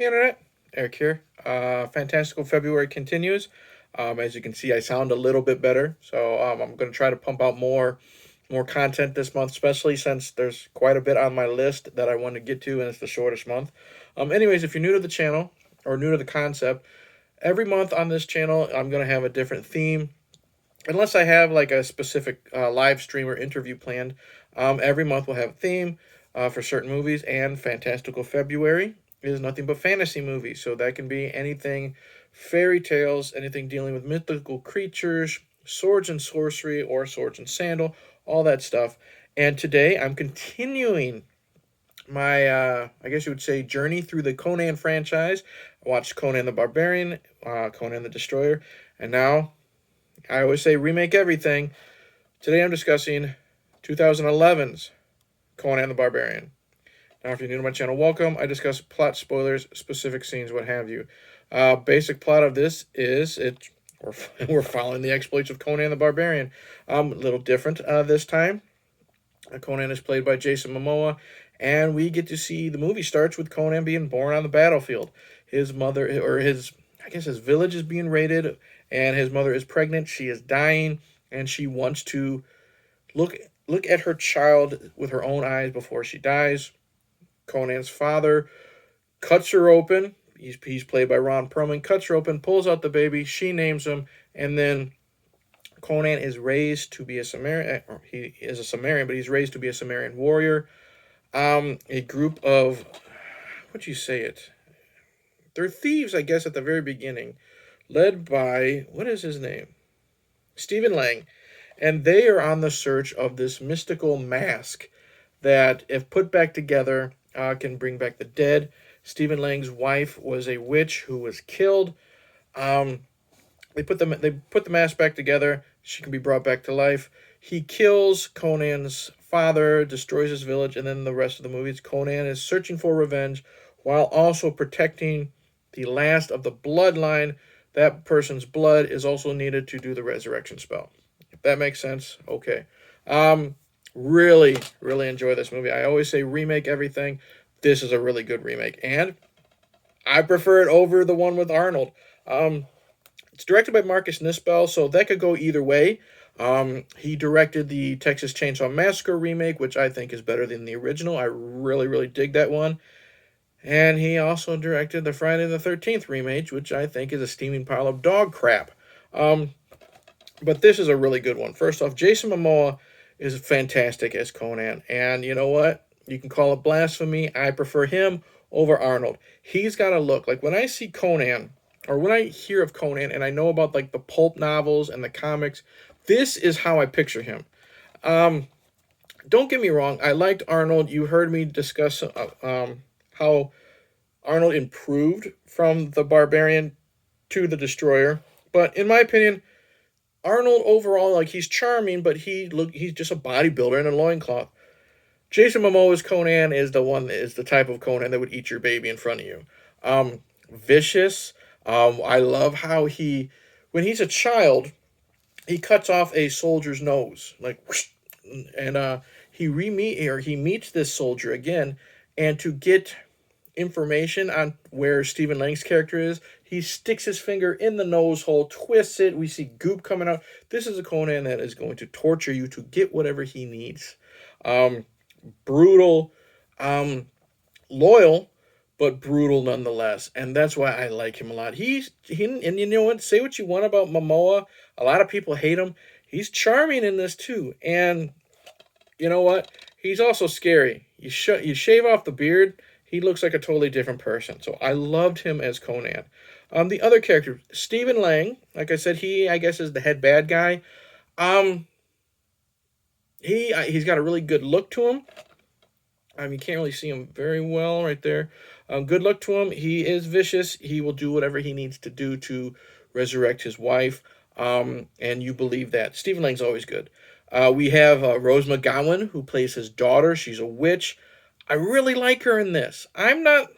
Hey Internet, Eric here. Fantastical February continues. As you can see, I sound a little bit better, so I'm going to try to pump out more content this month, especially since there's quite a bit on my list that I want to get to, and it's the shortest month. Anyways, if you're new to the channel or new to the concept, every month on this channel, I'm going to have a different theme, unless I have like a specific live stream or interview planned. Every month we'll have a theme for certain movies, and Fantastical February is nothing but fantasy movies. So that can be anything fairy tales, anything dealing with mythical creatures, swords and sorcery, or swords and sandal, all that stuff. And today I'm continuing my, I guess you would say, journey through the Conan franchise. I watched Conan the Barbarian, Conan the Destroyer, and now I always say remake everything. Today I'm discussing 2011's Conan the Barbarian. Now, if you're new to my channel, welcome. I discuss plot spoilers, specific scenes, what have you. Basic plot of this is we're following the exploits of Conan the Barbarian. A little different this time. Conan is played by Jason Momoa, and we get to see the movie starts with Conan being born on the battlefield. His mother, or his, I guess his village is being raided, and his mother is pregnant. She is dying, and she wants to look look at her child with her own eyes before she dies. Conan's father cuts her open. He's played by Ron Perlman. Cuts her open, pulls out the baby. She names him, and then Conan is raised to be a Cimmerian. He is a Cimmerian, but he's raised to be a Cimmerian warrior. A group of, what'd you say it? They're thieves, I guess, at the very beginning, led by, what is his name? Stephen Lang. And they are on the search of this mystical mask that, if put back together, can bring back the dead. Stephen Lang's wife was a witch who was killed. Um, they put the mask back together. She can be brought back to life. He kills Conan's father, destroys his village, and then the rest of the movies, Conan is searching for revenge while also protecting the last of the bloodline. That person's blood is also needed to do the resurrection spell. If that makes sense, okay. Um, really enjoy this movie. I always say remake everything. This is a really good remake, and I prefer it over the one with Arnold. Um, it's directed by Marcus Nispel, so that could go either way. He directed the Texas Chainsaw Massacre remake, which I think is better than the original. I really dig that one. And he also directed the Friday the 13th remake, which I think is a steaming pile of dog crap. Um, but this is a really good one. First off, Jason Momoa is fantastic as Conan. And you know what? You can call it blasphemy. I prefer him over Arnold. He's got a look. Like when I see Conan, or when I hear of Conan and I know about like the pulp novels and the comics, this is how I picture him. Um, don't get me wrong. I liked Arnold. You heard me discuss how Arnold improved from the Barbarian to the Destroyer. But in my opinion, Arnold overall, like he's charming, but he's just a bodybuilder in a loincloth. Jason Momoa's Conan is the type of Conan that would eat your baby in front of you. Vicious. I love how when he's a child, he cuts off a soldier's nose, like, whoosh, and he meets this soldier again, and to get information on where Stephen Lang's character is, he sticks his finger in the nose hole, twists it. We see goop coming out. This is a Conan that is going to torture you to get whatever he needs. Um, Brutal, um, loyal, but brutal nonetheless, and that's why I like him a lot. And you know what? Say what you want about Momoa. A lot of people hate him. He's charming in this too, and you know what? He's also scary. You shave off the beard, he looks like a totally different person. So I loved him as Conan. The other character, Stephen Lang, like I said, he I guess is the head bad guy. Um, he's got a really good look to him. You can't really see him very well right there. Good luck to him. He is vicious. He will do whatever he needs to do to resurrect his wife. And you believe that. Stephen Lang's always good. We have Rose McGowan, who plays his daughter. She's a witch. I really like her in this. I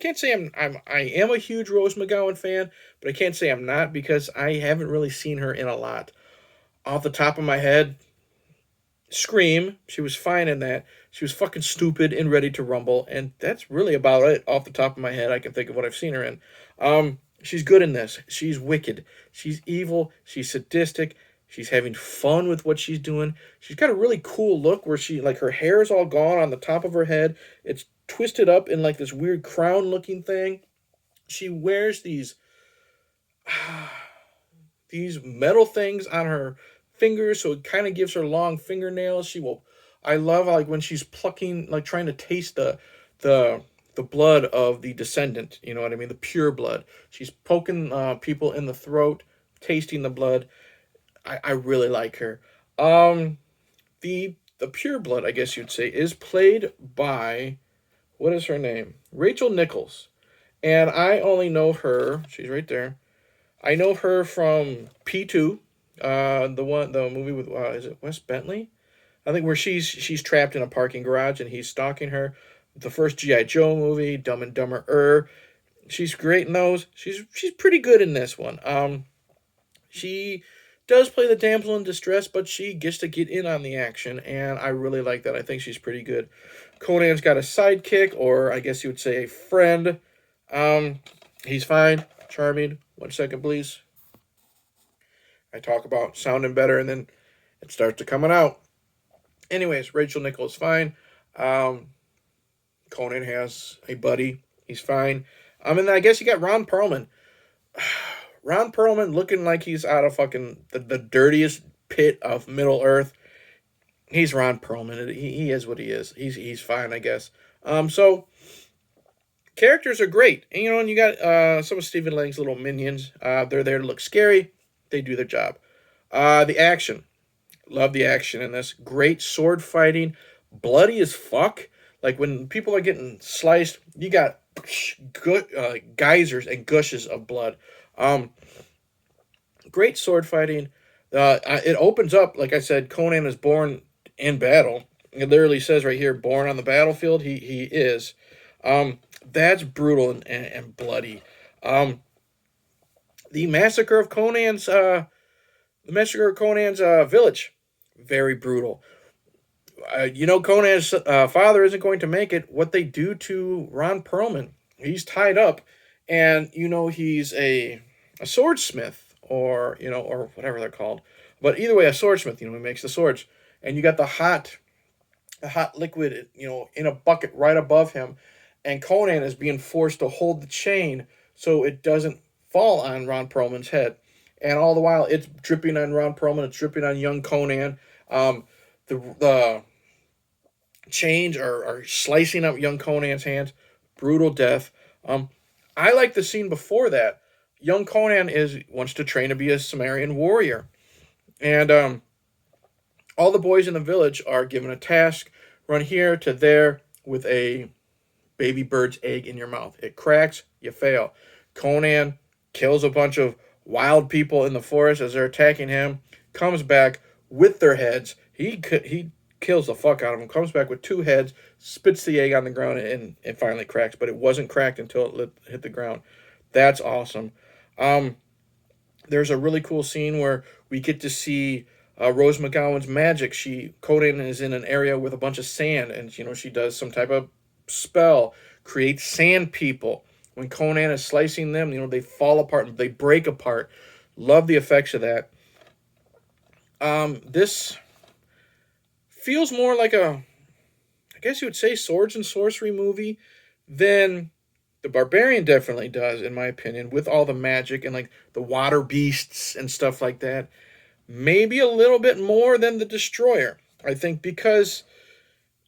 can't say I am a huge Rose McGowan fan, but I can't say I'm not because I haven't really seen her in a lot. Off the top of my head, Scream, she was fine in that. She was fucking stupid and ready to rumble, and that's really about it off the top of my head. I can think of what I've seen her in. She's good in this. She's wicked. She's evil. She's sadistic. She's having fun with what she's doing. She's got a really cool look where she, like, her hair is all gone on the top of her head. It's twisted up in like this weird crown looking thing. She wears these metal things on her fingers, so it kind of gives her long fingernails. She will. I love like when she's plucking, like trying to taste the the blood of the descendant. You know what I mean? The pure blood. She's poking people in the throat, tasting the blood. I really like her. Um, the pure blood, I guess you'd say, is played by, what is her name? Rachel Nichols, and I only know her. She's right there. I know her from P2, the movie with is it Wes Bentley? I think where she's trapped in a parking garage and he's stalking her. The first GI Joe movie, Dumb and Dumber. She's great in those. She's pretty good in this one. She does play the damsel in distress, but she gets to get in on the action, and I really like that. I think she's pretty good. Conan's got a sidekick, or I guess you would say a friend. He's fine, charming. 1 second, please. I talk about sounding better, and then it starts to coming out. Anyways, Rachel Nichols fine. Um, Conan has a buddy. He's fine. And I guess you got Ron Perlman. Ron Perlman looking like he's out of fucking the dirtiest pit of Middle Earth. He's Ron Perlman. He is what he is. He's fine, I guess. So characters are great. And, and you got some of Stephen Lang's little minions. They're there to look scary. They do their job. The action. Love the action in this. Great sword fighting. Bloody as fuck. Like when people are getting sliced, you got good geysers and gushes of blood. Um, Great sword fighting. It opens up, like I said, Conan is born in battle. It literally says right here, born on the battlefield. He is. That's brutal and bloody. Um, the massacre of Conan's village, very brutal. Conan's father isn't going to make it. What they do to Ron Perlman, he's tied up, and he's a swordsmith, or whatever they're called. But either way, a swordsmith. He makes the swords, and you got the hot liquid, in a bucket right above him, and Conan is being forced to hold the chain so it doesn't fall on Ron Perlman's head, and all the while it's dripping on Ron Perlman, it's dripping on young Conan. The chains are slicing up young Conan's hands, brutal death. I like the scene before that. Young Conan wants to train to be a Cimmerian warrior, and all the boys in the village are given a task: run here to there with a baby bird's egg in your mouth. It cracks, you fail. Conan kills a bunch of wild people in the forest as they're attacking him. Comes back with their heads. He kills the fuck out of them. Comes back with two heads. Spits the egg on the ground and it finally cracks. But it wasn't cracked until it hit the ground. That's awesome. Um, there's a really cool scene where we get to see Rose McGowan's magic. Conan is in an area with a bunch of sand, and she does some type of spell, creates sand people. When Conan is slicing them, they fall apart, they break apart. Love the effects of that. This feels more like I guess you would say, swords and sorcery movie than the Barbarian definitely does, in my opinion, with all the magic and like the water beasts and stuff like that. Maybe a little bit more than the Destroyer. I think because,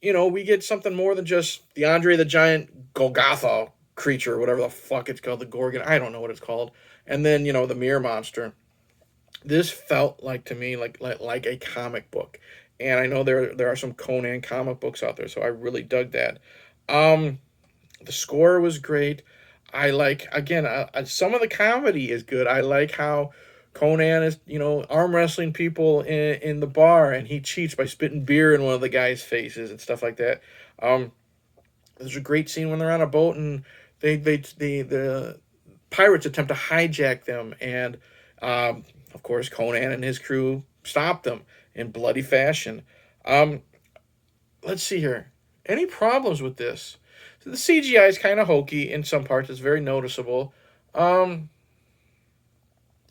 we get something more than just the Andre the Giant Golgotha creature, or whatever the fuck it's called, the Gorgon. I don't know what it's called. And then, the Mirror Monster. This felt like to me like a comic book. And I know there are some Conan comic books out there, so I really dug that. Um, the score was great. I like, again, some of the comedy is good. I like how Conan is, arm wrestling people in the bar, and he cheats by spitting beer in one of the guys' faces and stuff like that. Um, there's a great scene when they're on a boat and the pirates attempt to hijack them, and of course Conan and his crew stop them in bloody fashion. Um, let's see here. Any problems with this? So the CGI is kind of hokey in some parts. It's very noticeable. Um,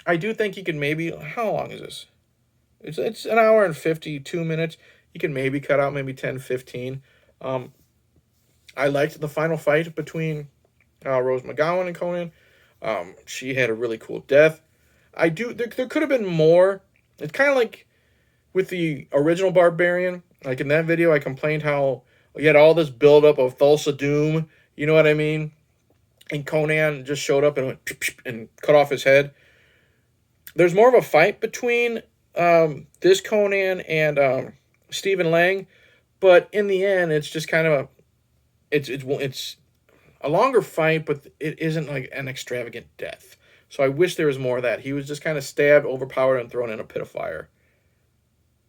I do think you can maybe. How long is this? It's an hour and 52 minutes. You can maybe cut out maybe 10, 15. Um, I liked the final fight between Rose McGowan and Conan. She had a really cool death. I do. There could have been more. It's kind of like with the original Barbarian. Like in that video, I complained how you had all this buildup of Thulsa Doom. You know what I mean? And Conan just showed up and went and cut off his head. There's more of a fight between this Conan and Stephen Lang, but in the end, it's just kind of a it's a longer fight, but it isn't like an extravagant death. So I wish there was more of that. He was just kind of stabbed, overpowered, and thrown in a pit of fire.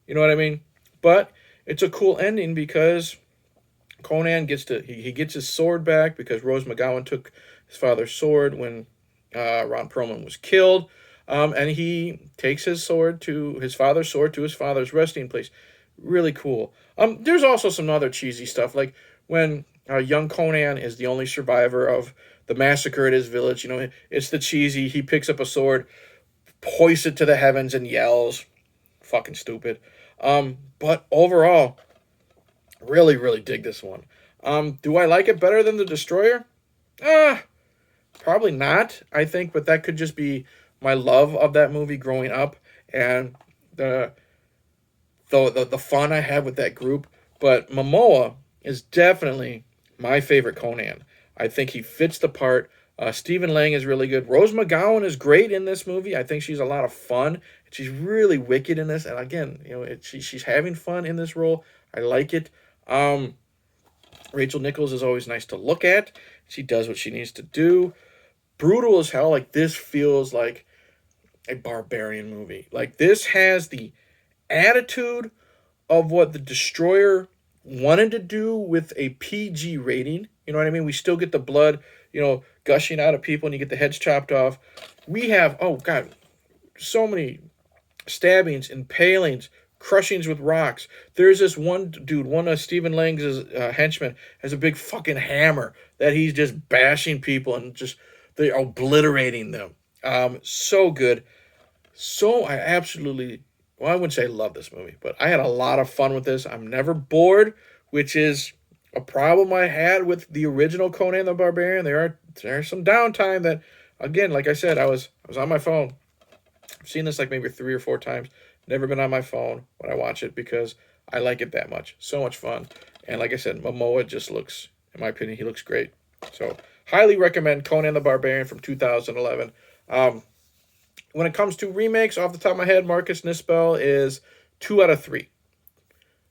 You know what I mean? But it's a cool ending because Conan gets to he gets his sword back because Rose McGowan took his father's sword when Ron Perlman was killed, and he takes his father's sword to his father's resting place. Really cool. There's also some other cheesy stuff like when young Conan is the only survivor of the massacre at his village. You know, it's the cheesy. He picks up a sword, hoists it to the heavens, and yells. Fucking stupid. But overall, really, really dig this one. Do I like it better than the Destroyer? Probably not. I think, but that could just be my love of that movie growing up and the fun I had with that group. But Momoa is definitely my favorite Conan. I think he fits the part. Stephen Lang is really good. Rose McGowan is great in this movie. I think she's a lot of fun. She's really wicked in this. And again, you know, she's having fun in this role. I like it. Rachel Nichols is always nice to look at. She does what she needs to do. Brutal as hell. Like, this feels like a Barbarian movie. Like, this has the attitude of what the Destroyer wanted to do with a PG rating. You know what I mean? We still get the blood, gushing out of people and you get the heads chopped off. We have, oh God, so many stabbings, impalings, crushings with rocks. There's this one dude, one of Stephen Lang's henchmen, has a big fucking hammer that he's just bashing people and just they're obliterating them. So good. So I absolutely, well, I wouldn't say I love this movie, but I had a lot of fun with this. I'm never bored, which is a problem I had with the original Conan the Barbarian. There's some downtime that, again, like I said, I was on my phone. I've seen this like maybe 3 or 4 times. Never been on my phone when I watch it because I like it that much. So much fun. And like I said, Momoa just looks, in my opinion, he looks great. So highly recommend Conan the Barbarian from 2011. When it comes to remakes, off the top of my head, Marcus Nispel is 2 out of 3.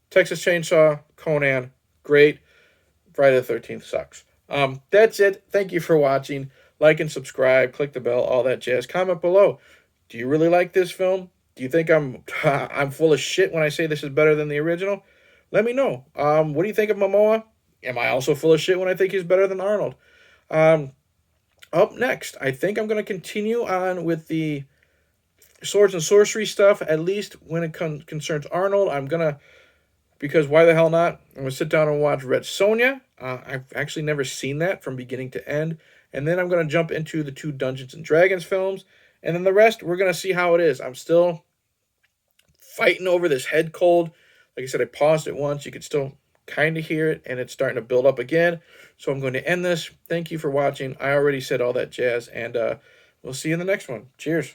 Texas Chainsaw, Conan, great. Friday the 13th sucks. That's it. Thank you for watching. Like and subscribe. Click the bell. All that jazz. Comment below. Do you really like this film? Do you think I'm full of shit when I say this is better than the original? Let me know. What do you think of Momoa? Am I also full of shit when I think he's better than Arnold? Up next, I think I'm going to continue on with the swords and sorcery stuff, at least when it concerns Arnold. Because why the hell not? I'm going to sit down and watch Red Sonja. I've actually never seen that from beginning to end. And then I'm going to jump into the 2 Dungeons and Dragons films. And then the rest, we're going to see how it is. I'm still fighting over this head cold. Like I said, I paused it once. You could still kind of hear it, and it's starting to build up again. So I'm going to end this. Thank you for watching. I already said all that jazz, and we'll see you in the next one. Cheers.